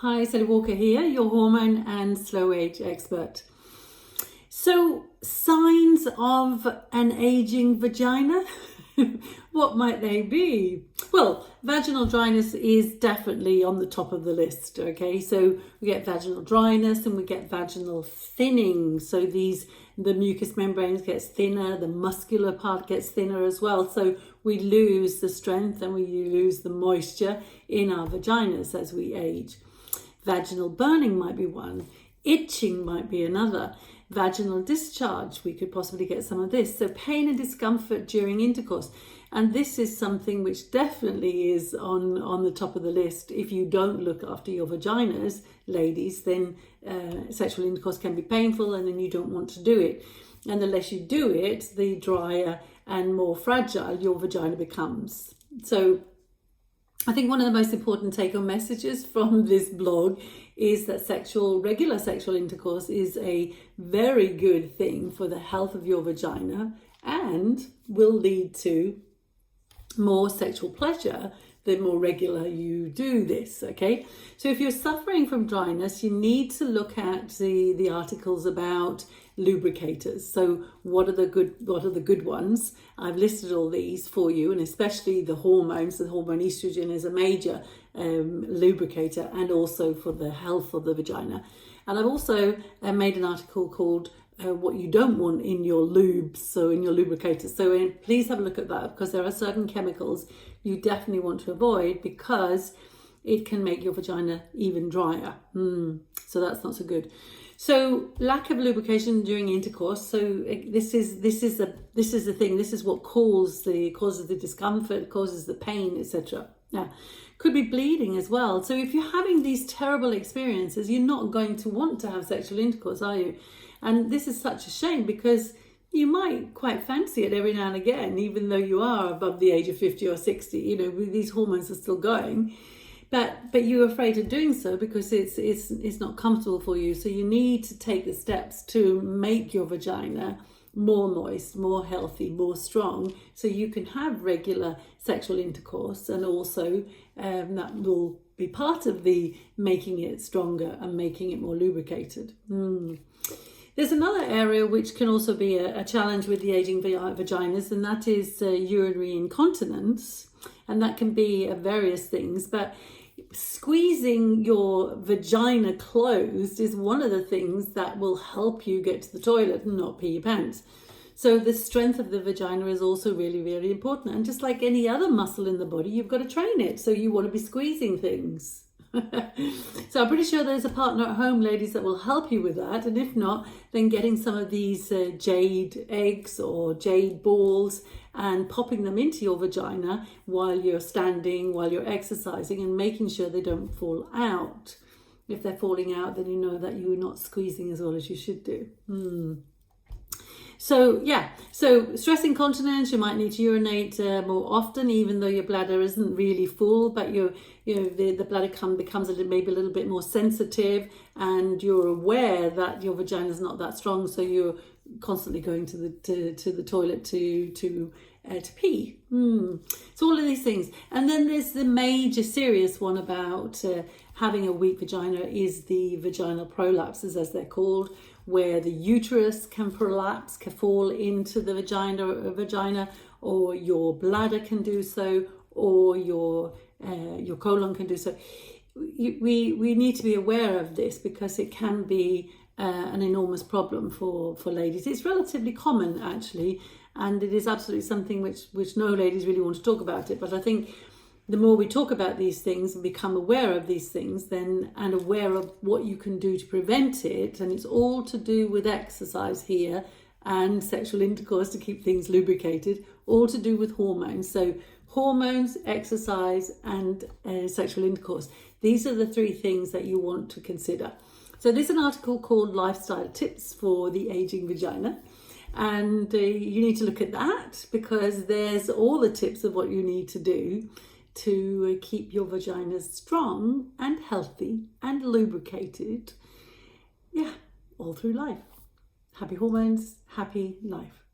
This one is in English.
Hi, Sally Walker here, your hormone and slow age expert. So, signs of an aging vagina, what might they be? Well, vaginal dryness is definitely on the top of the list, okay? So we get vaginal dryness and we get vaginal thinning. So the mucous membranes gets thinner, the muscular part gets thinner as well. So we lose the strength and we lose the moisture in our vaginas as we age. Vaginal burning might be one. Itching might be another. Vaginal discharge, we could possibly get some of this. So pain and discomfort during intercourse. And this is something which definitely is on the top of the list. If you don't look after your vaginas, ladies, then sexual intercourse can be painful and then you don't want to do it. And the less you do it, the drier and more fragile your vagina becomes. So I think one of the most important take-home messages from this blog is that regular sexual intercourse is a very good thing for the health of your vagina and will lead to more sexual pleasure the more regular you do this, okay? So if you're suffering from dryness, you need to look at the articles about lubricators. So what are the good ones? I've listed all these for you, and especially the hormones. The hormone estrogen is a major lubricator, and also for the health of the vagina. And I've also made an article called what you don't want in your lubes, so in your lubricators. So please have a look at that, because there are certain chemicals you definitely want to avoid because it can make your vagina even drier. So that's not so good. So lack of lubrication during intercourse. So this is the thing. This is what causes the discomfort, causes the pain, etc. Yeah, could be bleeding as well. So if you're having these terrible experiences, you're not going to want to have sexual intercourse, are you? And this is such a shame, because you might quite fancy it every now and again, even though you are above the age of 50 or 60. You know, these hormones are still going. But you're afraid of doing so because it's not comfortable for you. So you need to take the steps to make your vagina more moist, more healthy, more strong, so you can have regular sexual intercourse, and also that will be part of the making it stronger and making it more lubricated. There's another area which can also be a challenge with the aging vaginas, and that is urinary incontinence. And that can be various things, but squeezing your vagina closed is one of the things that will help you get to the toilet and not pee your pants. So the strength of the vagina is also really, really important. And just like any other muscle in the body, you've got to train it. So you want to be squeezing things. So I'm pretty sure there's a partner at home, ladies, that will help you with that. And if not, then getting some of these jade eggs or jade balls and popping them into your vagina while you're standing, while you're exercising, and making sure they don't fall out. If they're falling out, then you know that you're not squeezing as well as you should do. So yeah, so stress incontinence, you might need to urinate more often, even though your bladder isn't really full, but the bladder becomes maybe a little bit more sensitive, and you're aware that your vagina is not that strong, so you're constantly going to the toilet to pee. So all of these things. And then there's the major serious one about having a weak vagina is the vaginal prolapses, as they're called, where the uterus can prolapse, can fall into the vagina, or your bladder can do so, or your colon can do so. We need to be aware of this, because it can be an enormous problem for ladies. It's relatively common, actually, and it is absolutely something which no ladies really want to talk about it. But I think the more we talk about these things and become aware of these things, and aware of what you can do to prevent it, and it's all to do with exercise here and sexual intercourse to keep things lubricated, all to do with hormones. So hormones, exercise, and sexual intercourse. These are the three things that you want to consider. So there's an article called Lifestyle Tips for the Aging Vagina. And you need to look at that, because there's all the tips of what you need to do to keep your vagina strong and healthy and lubricated. Yeah, all through life. Happy hormones, happy life.